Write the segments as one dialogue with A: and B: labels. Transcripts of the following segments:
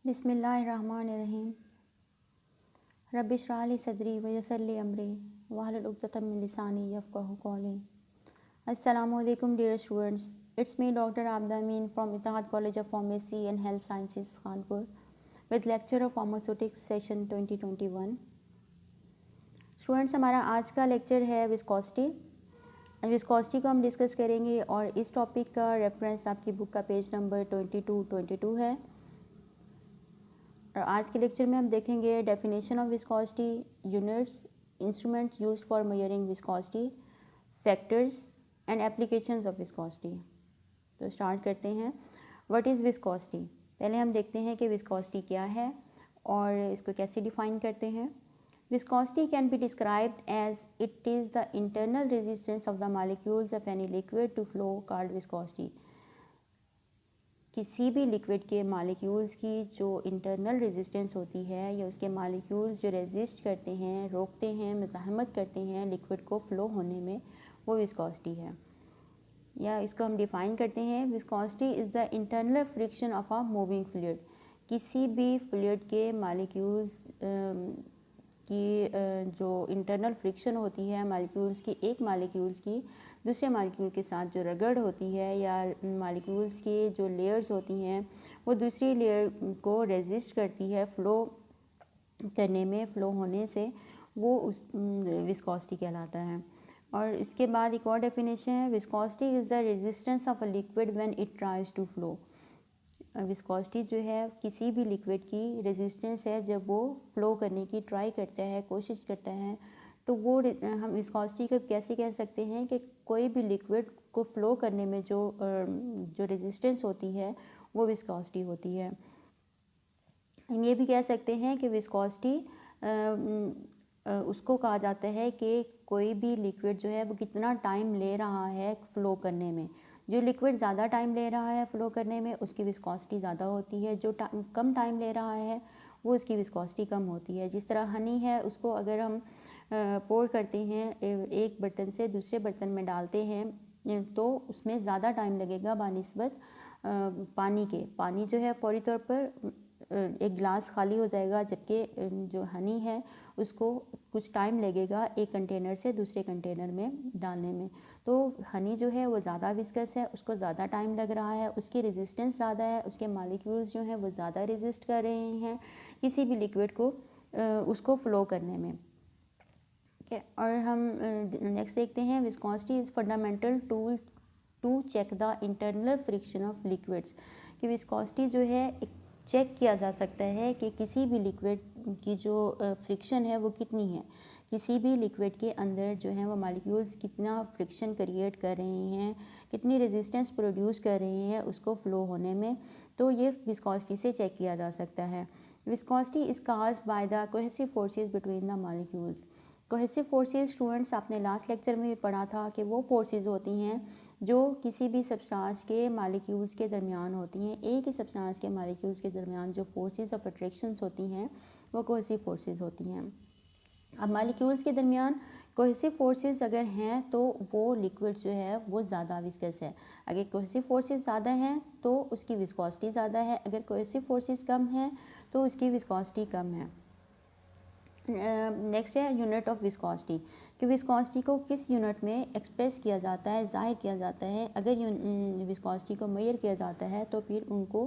A: बिस्मिल्लाहिर्रहमानिर्रहीम। रब्बिश्रह ली सदरी व यस्सिर ली अमरी वहलुल उक़दतम मिन लिसानी यफ़क़हू क़ौली। अस्सलामु अलैकुम dear students, it's me doctor Abida Amin from Ittehad college of pharmacy and health sciences Kanpur with lecture of pharmaceutics session 2021। Students, हमारा आज का लेक्चर है विस्कोसिटी। विस्कोसिटी को हम डिस्कस करेंगे और इस टॉपिक का रेफरेंस आपकी बुक का पेज नंबर 22 है। और आज के लेक्चर में हम देखेंगे definition of viscosity, units, instruments used for measuring viscosity, factors and applications of viscosity. तो स्टार्ट करते हैं। What is viscosity? पहले हम देखते हैं कि विस्कोसिटी क्या है और इसको कैसे डिफाइन करते हैं। Viscosity can be described as it is the internal resistance of the molecules of any liquid to flow called viscosity. किसी भी लिक्विड के मॉलिक्यूल्स की जो इंटरनल रेजिस्टेंस होती है या उसके मॉलिक्यूल्स जो रेजिस्ट करते हैं, रोकते हैं, मज़ाहमत करते हैं लिक्विड को फ्लो होने में, वो विस्कोसिटी है। या इसको हम डिफ़ाइन करते हैं, viscosity is the internal friction of a moving fluid. किसी भी फ्लूइड के मॉलिक्यूल्स की जो इंटरनल फ्रिक्शन होती है मॉलिक्यूल्स की, एक मॉलिक्यूल्स की दूसरे मॉलिक्यूल के साथ जो रगड़ होती है या मॉलिक्यूल्स के जो लेयर्स होती हैं वो दूसरी लेयर को रेजिस्ट करती है फ्लो करने में, फ्लो होने से, वो उस विस्कोसिटी कहलाता है। और इसके बाद एक और डेफिनेशन है, viscosity is the resistance of a liquid when it tries to flow. Viscosity जो है किसी भी लिक्विड की रेजिस्टेंस है जब वो फ्लो करने की ट्राई करता है, कोशिश करता है। तो वो हम विस्कोसिटी को कैसे कह सकते हैं कि कोई भी लिक्विड को फ्लो करने में जो रेजिस्टेंस होती है वो विस्कोसिटी होती है। हम ये भी कह सकते हैं कि विस्कोसिटी उसको कहा जाता है कि कोई भी लिक्विड जो है वो कितना टाइम ले रहा है फ्लो करने में। जो लिक्विड ज़्यादा टाइम ले रहा है फ्लो करने में उसकी विस्कोसिटी ज़्यादा होती है, जो कम टाइम ले रहा है वो उसकी विस्कोसिटी कम होती है। जिस तरह हनी है, उसको अगर हम पोर करते हैं, एक बर्तन से दूसरे बर्तन में डालते हैं तो उसमें ज़्यादा टाइम लगेगा बानिस्बत पानी के। पानी जो है फौरी तौर पर एक गिलास खाली हो जाएगा, जबकि जो हनी है उसको कुछ टाइम लगेगा एक कंटेनर से दूसरे कंटेनर में डालने में। तो हनी जो है वो ज़्यादा विस्कस है, उसको ज़्यादा टाइम लग रहा है, उसकी रेजिस्टेंस ज़्यादा है, उसके मॉलिक्यूल्स जो हैं वो ज़्यादा रेजिस्ट कर रहे हैं किसी भी लिक्विड को उसको फ्लो करने में। और हम नेक्स्ट देखते हैं, viscosity is fundamental tool to check the internal friction of liquids. कि विस्कोसिटी जो है चेक किया जा सकता है कि किसी भी लिक्विड की जो फ्रिक्शन है वो कितनी है, किसी भी लिक्विड के अंदर जो है वो मॉलिक्यूल्स कितना फ्रिक्शन क्रिएट कर रहे हैं, कितनी रेजिस्टेंस प्रोड्यूस कर रहे हैं उसको फ्लो होने में। तो ये विस्कोसिटी से चेक किया जा सकता है। Viscosity is caused by the cohesive forces between the molecules. Cohesive forces students आपने लास्ट लेक्चर में भी पढ़ा था कि वो फोर्सेस होती हैं जो किसी भी सब्सटेंस के मॉलिक्यूल्स के दरमियान होती हैं। एक ही सब्सटेंस के मॉलिक्यूल्स के दरमियान जो फोर्सेस ऑफ अट्रैक्शंस होती हैं वो कोहेसिव फोर्सेस होती हैं। अब मॉलिक्यूल्स के दरमियान कोहेसिव फोर्सेस अगर हैं तो वो लिक्विड जो है वो ज़्यादा विस्कस है। अगर कोहेसिव फोर्सेस ज़्यादा हैं तो उसकी विस्कोसिटी ज़्यादा है, अगर कोहेसिव फोर्सेस कम हैं तो उसकी विस्कोसिटी कम है। नेक्स्ट है यूनिट ऑफ विस्कोसिटी, कि विस्कोसिटी को किस यूनिट में एक्सप्रेस किया जाता है, ज़ाहिर किया जाता है। अगर विस्कोसिटी को मेजर किया जाता है तो फिर उनको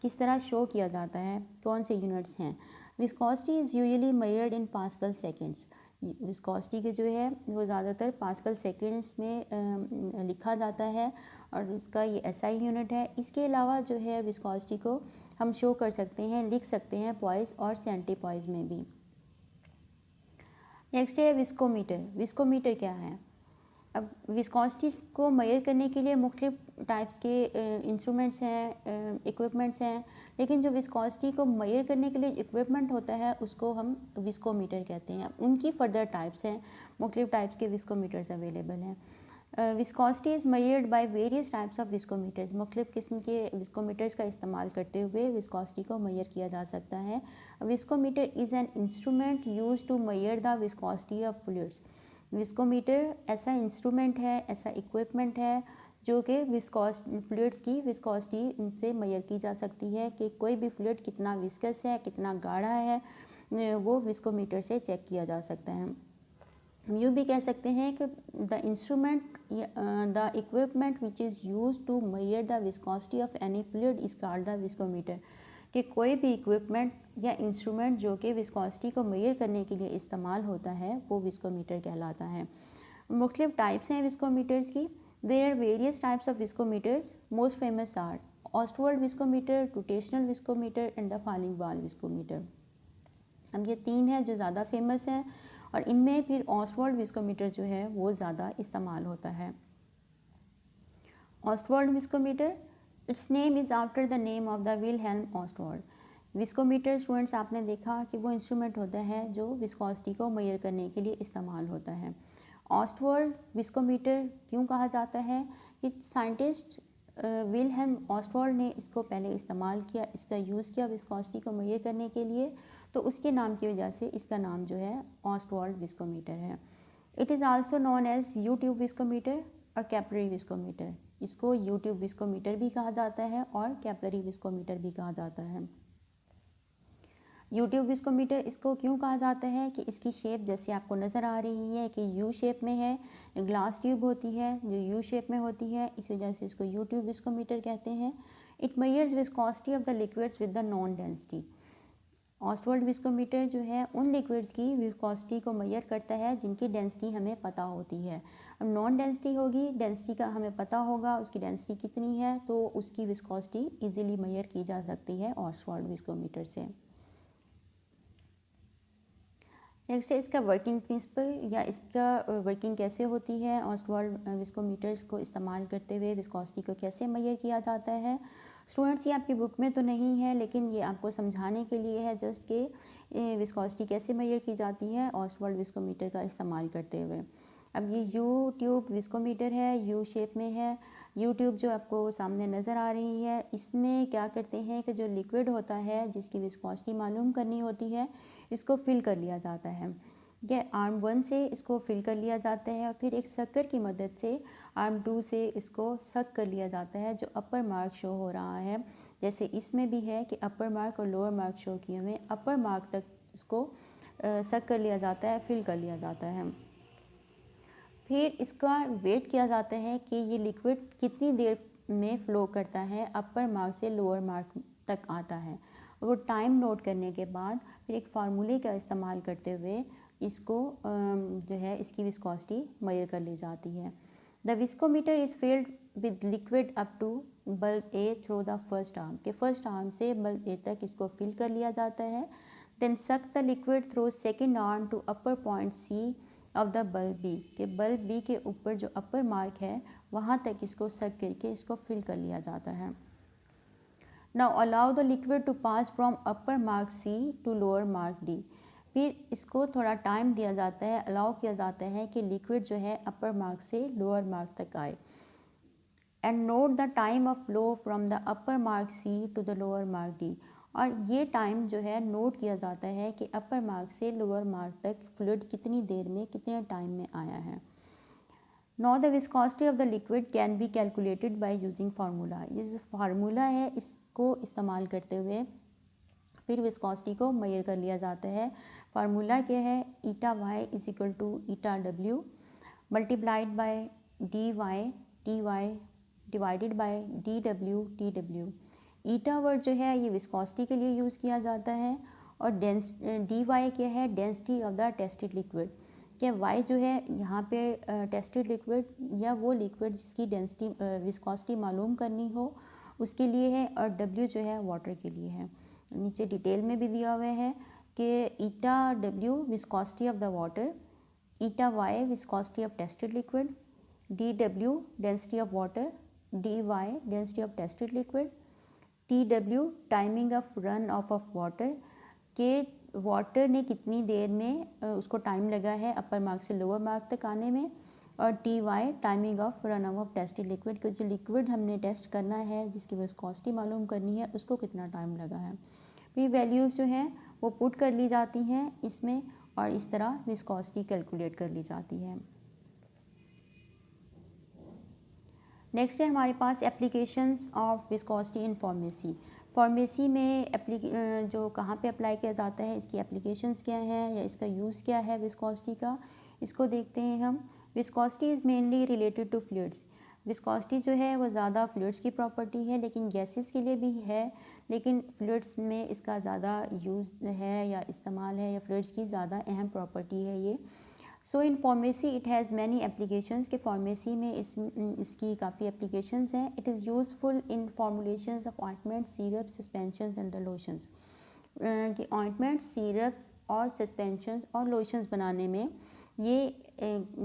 A: किस तरह शो किया जाता है, कौन से यूनिट्स हैं। Viscosity is usually measured in pascal seconds. Viscosity के जो है वो ज़्यादातर पास्कल सेकेंड्स में लिखा जाता है और इसका ये एसआई यूनिट है। इसके अलावा जो है विस्कोसिटी को हम शो कर सकते हैं, लिख सकते हैं पॉइस और सेंटीपॉइस में भी। नेक्स्ट है विस्कोमीटर। विस्कोमीटर क्या है? अब विस्कोसिटी को मेजर करने के लिए मुख्तलिफ टाइप्स के इंस्ट्रूमेंट्स हैं, इक्विपमेंट्स हैं, लेकिन जो विस्कोसिटी को मेजर करने के लिए इक्विपमेंट होता है उसको हम विस्कोमीटर कहते हैं। उनकी फर्दर टाइप्स हैं, मुख्तलिफ टाइप्स के विस्कोमीटर्स अवेलेबल हैं। Viscosity is measured by various types of viscometers. मुख्तलिफ किस्म के विस्कोमीटर्स का इस्तेमाल करते हुए विस्कोसिटी को मेजर किया जा सकता है। Viscometer is an instrument use to measure the viscosity of fluids. Viscometer ऐसा इंस्ट्रूमेंट है, ऐसा इक्विपमेंट है जो कि फ्लूइड्स की विस्कोसिटी से मेजर की जा सकती है कि कोई भी फ्लूइड कितना विस्कस है, कितना गाढ़ा है, वो विस्कोमीटर से चेक किया जा सकता है। हम यूँ भी कह सकते हैं कि the instrument the equipment which is use to measure the viscosity of any fluid is called the viscometer, कि कोई भी इक्विपमेंट या इंस्ट्रूमेंट जो कि विस्कोसिटी को मेजर करने के लिए इस्तेमाल होता है वो विस्कोमीटर कहलाता है। मुख्तलिफ टाइप्स हैं विस्कोमीटर्स की। There are various types of viscometers, most famous are Ostwald viscometer, rotational viscometer and the falling ball viscometer. अब ये तीन है जो ज़्यादा फेमस हैं और इनमें फिर ऑस्टवर्ल्ड विस्कोमीटर जो है वो ज़्यादा इस्तेमाल होता है। Ostwald viscometer, it's name is after the name of the Wilhelm Ostwald. Viscometer students आपने देखा कि वो इंस्ट्रूमेंट होता है जो विस्कोसिटी को मेजर करने के लिए इस्तेमाल होता है। ऑस्टवर्ल्ड विस्कोमीटर क्यों कहा जाता है कि साइंटिस्ट विलहेल्म ऑस्टवर्ल्ड ने इसको पहले इस्तेमाल किया, इसका यूज़ किया विस्कोसिटी को मेजर करने के लिए, तो उसके नाम की वजह से इसका नाम जो है ऑस्टवर्ल्ड विस्कोमीटर है। It is also known as U tube viscometer और कैपिलरी विस्कोमीटर। इसको यूट्यूब विस्कोमीटर भी कहा जाता है और कैपिलरी विस्कोमीटर भी कहा जाता है। यूट्यूब विस्कोमीटर इसको क्यों कहा जाता है कि इसकी शेप जैसे आपको नज़र आ रही है कि यू शेप में है, ग्लास ट्यूब होती है जो यू शेप में होती है, इस वजह से इसको यूट्यूब विस्कोमीटर कहते हैं। It measures viscosity of the liquids with the known density. Ostwald viscometer जो है उन लिक्विड्स की विस्कोसिटी को मेजर करता है जिनकी डेंसिटी हमें पता होती है। अब नॉन डेंसिटी होगी, डेंसिटी का हमें पता होगा उसकी डेंसिटी कितनी है, तो उसकी विस्कोसिटी इजीली मेजर की जा सकती है ऑस्टवर्ल्ड विस्कोमीटर से। नेक्स्ट है इसका वर्किंग प्रिंसिपल या इसका वर्किंग कैसे होती है। ऑस्टवर्ल्ड विस्कोमीटर्स को इस्तेमाल करते हुए विस्कोसिटी को कैसे मेजर किया जाता है। स्टूडेंट्स ये आपकी बुक में तो नहीं है लेकिन ये आपको समझाने के लिए है जस्ट कि विस्कोसिटी कैसे मेजर की जाती है ऑस्टवर्ल्ड विस्कोमीटर का इस्तेमाल करते हुए। अब ये यू ट्यूब विस्कोमीटर है, यू शेप में है। यू ट्यूब जो आपको सामने नज़र आ रही है, इसमें क्या करते हैं कि जो लिक्विड होता है जिसकी विस्कोसिटी मालूम करनी होती है इसको फिल कर लिया जाता है। ये आर्म 1 से इसको फिल कर लिया जाता है और फिर एक सकर की मदद से आर्म 2 से इसको सक कर लिया जाता है। जो अपर मार्क शो हो रहा है जैसे इसमें भी है कि अपर मार्क और लोअर मार्क शो किए हुए, अपर मार्क तक इसको सक कर लिया जाता है, फिल कर लिया जाता है। फिर इसका वेट किया जाता है कि ये लिक्विड कितनी देर में फ़्लो करता है, अपर मार्क से लोअर मार्क तक आता है। वो टाइम नोट करने के बाद फिर एक फार्मूले का इस्तेमाल करते हुए इसको जो है इसकी विस्कोसिटी मेजर कर ली जाती है। The viscometer is filled with liquid up to bulb A through the first arm, के फर्स्ट आर्म से बल्ब ए तक इसको फिल कर लिया जाता है। Then suck the liquid through second arm to upper point C of the bulb B, के bulb B के ऊपर जो अपर मार्क है वहाँ तक इसको सक करके इसको फिल कर लिया जाता है। Now allow the liquid to pass from upper mark C to lower mark D, फिर इसको थोड़ा टाइम दिया जाता है, अलाउ किया जाता है कि लिक्विड जो है अपर मार्क से लोअर मार्क तक आए। And note the time of flow from the upper mark C to the lower mark D, और ये टाइम जो है नोट किया जाता है कि अपर मार्क से लोअर मार्क तक फ्लूइड कितनी देर में कितने टाइम में आया है। Now the viscosity of the liquid can be calculated by using formula, ये जो फार्मूला है इसको इस्तेमाल करते हुए फिर विस्कोसिटी को मेजर कर लिया जाता है। फार्मूला क्या है, eta Y is equal to eta W multiplied by D Y T Y divided by D W T W. Eta word जो है ये विस्कोसिटी के लिए यूज़ किया जाता है और डी वाई क्या है, density of the tested liquid, क्या वाई जो है यहाँ पे टेस्टेड लिक्विड या वो लिक्विड जिसकी डेंसिटी विस्कोसिटी मालूम करनी हो उसके लिए है, और डब्ल्यू जो है वाटर के लिए है। नीचे डिटेल में भी दिया हुआ है कि eta W viscosity of the water, eta Y viscosity of tested liquid, D W density of water, D Y density of tested liquid, T W timing of run of water, के water ने कितनी देर में उसको time लगा है upper mark से lower mark तक आने में, और T Y timing of run of tested liquid, को जो लिक्विड हमने टेस्ट करना है जिसकी विस्कोसिटी मालूम करनी है उसको कितना टाइम लगा है। ये वैल्यूज़ जो हैं वो पुट कर ली जाती हैं इसमें और इस तरह विस्कोसिटी कैलकुलेट कर ली जाती है। नेक्स्ट है हमारे पास applications of viscosity in pharmacy. Pharmacy में जो कहाँ पे अप्लाई किया जाता है, इसकी एप्लीकेशंस क्या हैं या इसका यूज़ क्या है विस्कोसिटी का, इसको देखते हैं हम। Viscosity is mainly related to fluids. Viscosity जो है वो ज़्यादा फ्लूइड्स की प्रॉपर्टी है, लेकिन गैसेस के लिए भी है, लेकिन फ्लूइड्स में इसका ज़्यादा यूज़ है या इस्तेमाल है, या फ्लूइड्स की ज़्यादा अहम प्रॉपर्टी है ये। So in pharmacy it has many applications, के फार्मेसी में इसकी काफ़ी एप्लीकेशंस हैं। It is useful in formulations of ointment, syrup, suspensions and the lotions. कि ऑइंटमेंट, सिरप्स और सस्पेंशंस और लोशंस बनाने में ये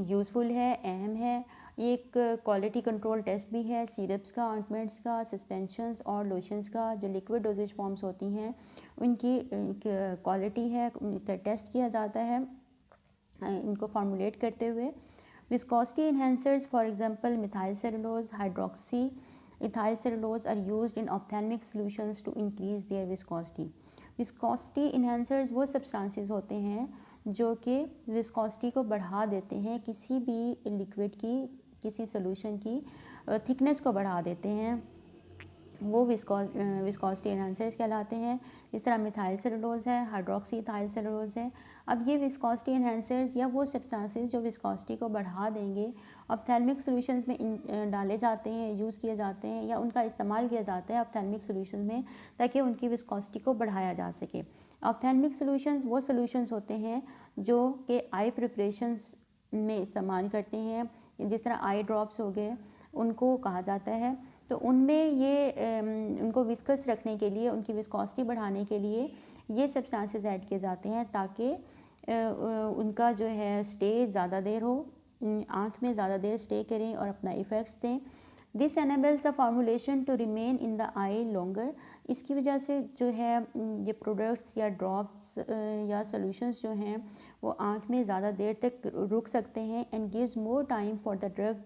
A: यूज़फुल है, अहम है। ये एक क्वालिटी कंट्रोल टेस्ट भी है सिरप्स का, ऑइंटमेंट्स का, सस्पेंशंस और लोशंस का। जो लिक्विड डोजेज फॉर्म्स होती हैं उनकी क्वालिटी है, इनका टेस्ट किया जाता है इनको फार्मूलेट करते हुए। Viscosity enhancers for example methyl cellulose, hydroxy ethyl cellulose are used in ophthalmic solutions to increase their viscosity. Viscosity enhancers वो सब्सटेंसेस होते हैं जो कि विस्कोसिटी को बढ़ा देते हैं, किसी भी लिक्विड की, किसी सोल्यूशन की थिकनेस को बढ़ा देते हैं, वो विस्कोसिटी एनहांसर्स कहलाते हैं। इस तरह मिथाइल सेलुलोज है, हाइड्रोक्सी इथाइल सेलुलोज है। अब ये विस्कोसिटी एनहांसर्स या वो सब्सटेंसेस जो विस्कोसिटी को बढ़ा देंगे, ऑप्थेल्मिक सॉल्यूशंस में डाले जाते हैं, यूज़ किए जाते हैं, या उनका इस्तेमाल किया जाता है ऑप्थेल्मिक सॉल्यूशंस में, ताकि उनकी विस्कोसिटी को बढ़ाया जा सके। ऑप्थेल्मिक सॉल्यूशंस वो सॉल्यूशंस होते हैं जो कि आई प्रिपरेशंस में इस्तेमाल करते हैं, जिस तरह आई ड्रॉप्स हो गए, उनको कहा जाता है। तो उनमें ये उनको विस्कस रखने के लिए, उनकी विस्कोसिटी बढ़ाने के लिए ये सब्सटेंसेस ऐड किए जाते हैं, ताकि उनका जो है स्टे ज़्यादा देर हो, आँख में ज़्यादा देर स्टे करें और अपना इफ़ेक्ट्स दें। This enables the formulation to remain in the eye longer. इसकी वजह से जो है ये प्रोडक्ट्स या ड्रॉप्स या सॉल्यूशंस जो हैं वो आँख में ज़्यादा देर तक रुक सकते हैं, and gives more time for the drug,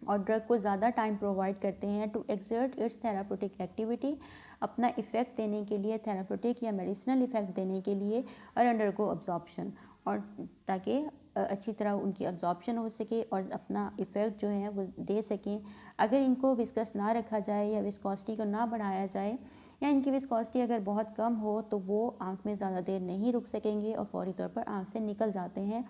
A: और ड्रग को ज़्यादा टाइम प्रोवाइड करते हैं to exert its therapeutic activity, अपना इफ़ेक्ट देने के लिए, थेराप्यूटिक या मेडिसिनल इफ़ेक्ट देने के लिए, और अंडरगो अब्जॉर्प्शन, और ताकि अच्छी तरह उनकी अब्जॉर्प्शन हो सके और अपना इफ़ेक्ट जो है वो दे सकें। अगर इनको विस्कस ना रखा जाए या विस्कोसिटी को ना बढ़ाया जाए, या इनकी विस्कोसिटी अगर बहुत कम हो, तो वो आँख में ज़्यादा देर नहीं रुक सकेंगे और फौरी तौर पर आँख से निकल जाते हैं,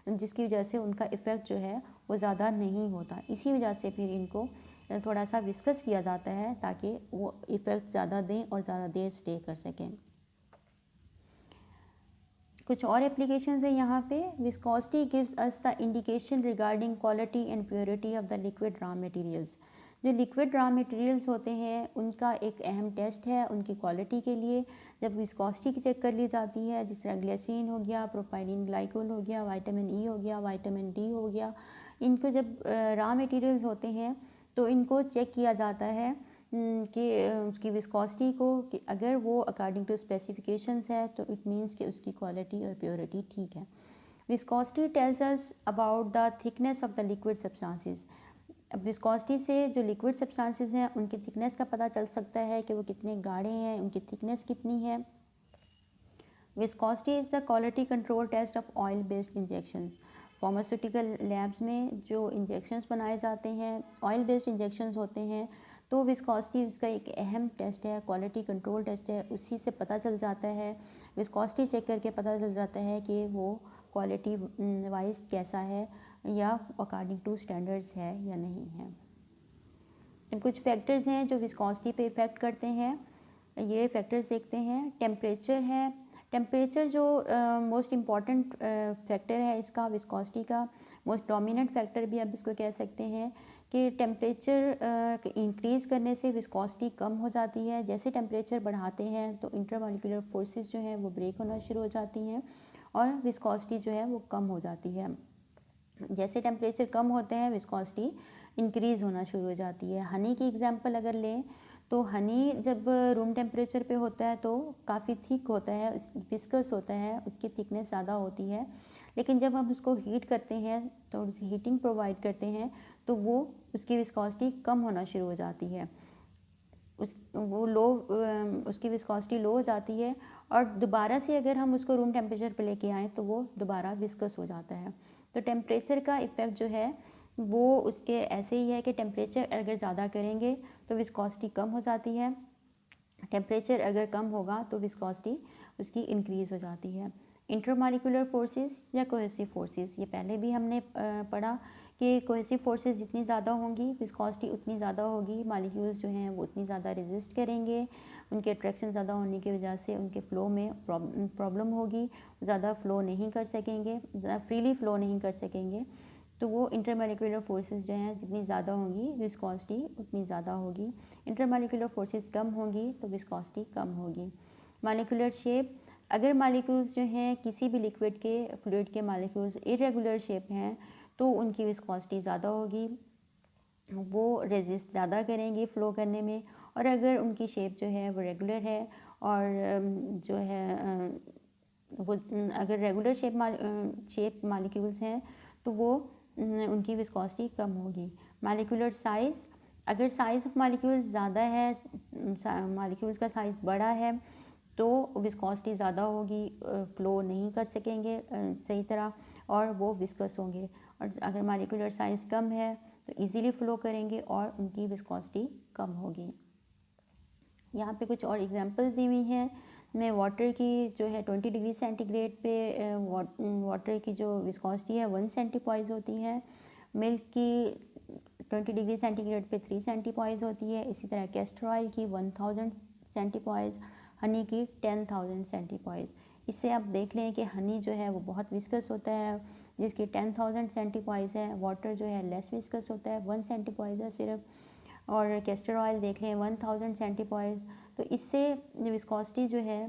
A: जिसकी वजह से उनका इफ़ेक्ट जो है वो ज़्यादा नहीं होता। इसी वजह से फिर इनको थोड़ा सा विस्कस किया जाता है, ताकि वो इफ़ेक्ट ज़्यादा दें और ज़्यादा देर स्टे कर सकें। कुछ और एप्लीकेशंस है यहाँ पे। Viscosity gives us the indication regarding quality and purity of the liquid raw materials. जो लिक्विड रॉ मटेरियल्स होते हैं उनका एक अहम टेस्ट है उनकी क्वालिटी के लिए। जब विस्कोसिटी की चेक कर ली जाती है, जिस तरह ग्लिसरीन हो गया, प्रोपाइलिन ग्लाइकोल हो गया, विटामिन ई हो गया, विटामिन डी हो गया, इनको जब रॉ मटेरियल्स होते हैं तो इनको चेक किया जाता है कि उसकी विस्कोसिटी को, कि अगर वो अकॉर्डिंग टू स्पेसिफिकेशंस है तो इट मीन्स कि उसकी क्वालिटी और प्योरिटी ठीक है। Viscosity tells us about the thickness of the liquid substances. अब विस्कोसिटी से जो लिक्विड सब्सटेंसेस हैं उनकी थिकनेस का पता चल सकता है कि वो कितने गाढ़े हैं, उनकी थिकनेस कितनी है। Viscosity is the quality control test of oil based injections. Pharmaceutical labs में जो इंजेक्शंस बनाए जाते हैं, ऑयल बेस्ड इंजेक्शंस होते हैं, तो विस्कोसिटी उसका एक अहम टेस्ट है, क्वालिटी कंट्रोल टेस्ट है। उसी से पता चल जाता है, विस्कोसिटी चेक करके पता चल जाता है कि वो क्वालिटी वाइज कैसा है, या अकॉर्डिंग टू स्टैंडर्ड्स है या नहीं है। कुछ फैक्टर्स हैं जो विस्कोसिटी पे इफ़ेक्ट करते हैं, ये फैक्टर्स देखते हैं। टेम्परेचर है। टेम्परेचर जो मोस्ट इम्पॉर्टेंट फैक्टर है इसका, विस्कोसिटी का मोस्ट डोमिनेंट फैक्टर भी आप इसको कह सकते हैं, कि टेम्परेचर इंक्रीज़ करने से विस्कोसिटी कम हो जाती है। जैसे टेम्परेचर बढ़ाते हैं तो इंटरमॉलिक्यूलर फोर्सेस जो हैं वो ब्रेक होना शुरू हो जाती हैं और विस्कोसिटी जो है वो कम हो जाती है। जैसे टेम्परेचर कम होते हैं विस्कोसिटी इंक्रीज़ होना शुरू हो जाती है। हनी की एग्जांपल अगर लें तो हनी जब रूम टेम्परेचर पे होता है तो काफ़ी थिक होता है, विस्कस होता है, उसकी थिकनेस ज़्यादा होती है। लेकिन जब हम उसको हीट करते हैं, थोड़ी सी हीटिंग प्रोवाइड करते हैं, तो वो उसकी विस्कोसिटी कम होना शुरू हो जाती है, उसकी विस्कोसिटी लो हो जाती है, और दोबारा से अगर हम उसको रूम टेम्परेचर पे लेके आएँ तो वो दोबारा विस्कस हो जाता है। तो टेम्परेचर का इफ़ेक्ट जो है वो उसके ऐसे ही है कि टेम्परेचर अगर ज़्यादा करेंगे तो विस्कोसिटी कम हो जाती है, टेम्परेचर अगर कम होगा तो विस्कोसिटी उसकी इंक्रीज़ हो जाती है। इंटरमॉलिक्यूलर फोर्सेस या कोहेसिव फोर्सेस, ये पहले भी हमने पढ़ा कि कोहेसिव फोर्सेस जितनी ज़्यादा होंगी विस्कोसिटी उतनी ज़्यादा होगी, मॉलिक्यूल्स जो हैं वो उतनी ज़्यादा रेजिस्ट करेंगे, उनके अट्रैक्शन ज़्यादा होने की वजह से उनके फ़्लो में प्रॉब्लम होगी, ज़्यादा फ़्लो नहीं कर सकेंगे, फ्रीली फ़्लो नहीं कर सकेंगे। तो वो इंटरमॉलिक्यूलर फोर्सेस जो हैं जितनी ज़्यादा होंगी विस्कोसिटी उतनी ज़्यादा होगी, इंटरमॉलिक्यूलर फोर्सेस कम होंगी तो विस्कोसिटी कम होगी। मॉलिक्यूलर शेप, अगर मॉलिक्यूल्स जो हैं किसी भी लिक्विड के फ्लूइड के मॉलिक्यूल्स इरेगुलर शेप हैं तो उनकी विस्कोसिटी ज़्यादा होगी, वो रेजिस्ट ज़्यादा करेंगी फ़्लो करने में। और अगर उनकी शेप जो है वो रेगुलर है और जो है वो अगर रेगुलर शेप मॉलिक्यूल्स हैं तो वो उनकी विस्कोसिटी कम होगी। मॉलिक्यूलर साइज़, अगर साइज़ ऑफ मॉलिक्यूल्स ज़्यादा है, मॉलिक्यूल्स का साइज़ बड़ा है तो विस्कोसिटी ज़्यादा होगी, फ़्लो नहीं कर सकेंगे सही तरह और वो विस्कस होंगे। और अगर मॉलिक्यूलर साइज़ कम है तो इजीली फ़्लो करेंगे और उनकी विस्कोसिटी कम होगी। यहाँ पे कुछ और एग्जांपल्स दी हुई हैं। में वाटर की जो है 20 डिग्री सेंटीग्रेड पे वाटर की जो विस्कोसिटी है 1 सेंटीपॉइज होती है, मिल्क की 20 डिग्री सेंटीग्रेड पे 3 सेंटीपॉइज होती है, इसी तरह कैस्टर ऑयल की 1000 सेंटीपॉइज, हनी की 10,000 सेंटीपॉइज। इससे आप देख लें कि हनी जो है वो बहुत विस्कस होता है जिसकी 10,000 सेंटीपॉइज है, वाटर जो है लेस विस्कस होता है 1 सेंटीपॉइज है सिर्फ, और कैस्टर ऑयल देख लें 1000 सेंटीपॉइज। तो इससे विस्कोसिटी जो है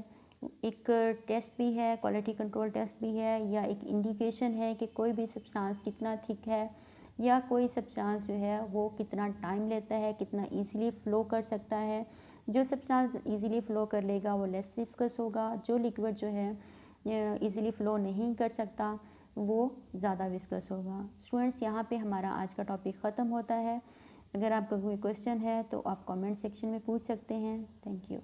A: एक टेस्ट भी है, क्वालिटी कंट्रोल टेस्ट भी है, या एक इंडिकेशन है कि कोई भी सब्सटेंस कितना थिक है या कोई सब्सटेंस जो है वो कितना टाइम लेता है, कितना इजीली फ़्लो कर सकता है। जो सब्सटेंस इजीली फ़्लो कर लेगा वो लेस विस्कस होगा, जो लिक्विड जो है इजीली फ़्लो नहीं कर सकता वो ज़्यादा विस्कस होगा। स्टूडेंट्स, यहाँ पे हमारा आज का टॉपिक ख़त्म होता है। अगर आपका कोई क्वेश्चन है तो आप कमेंट सेक्शन में पूछ सकते हैं। Thank you.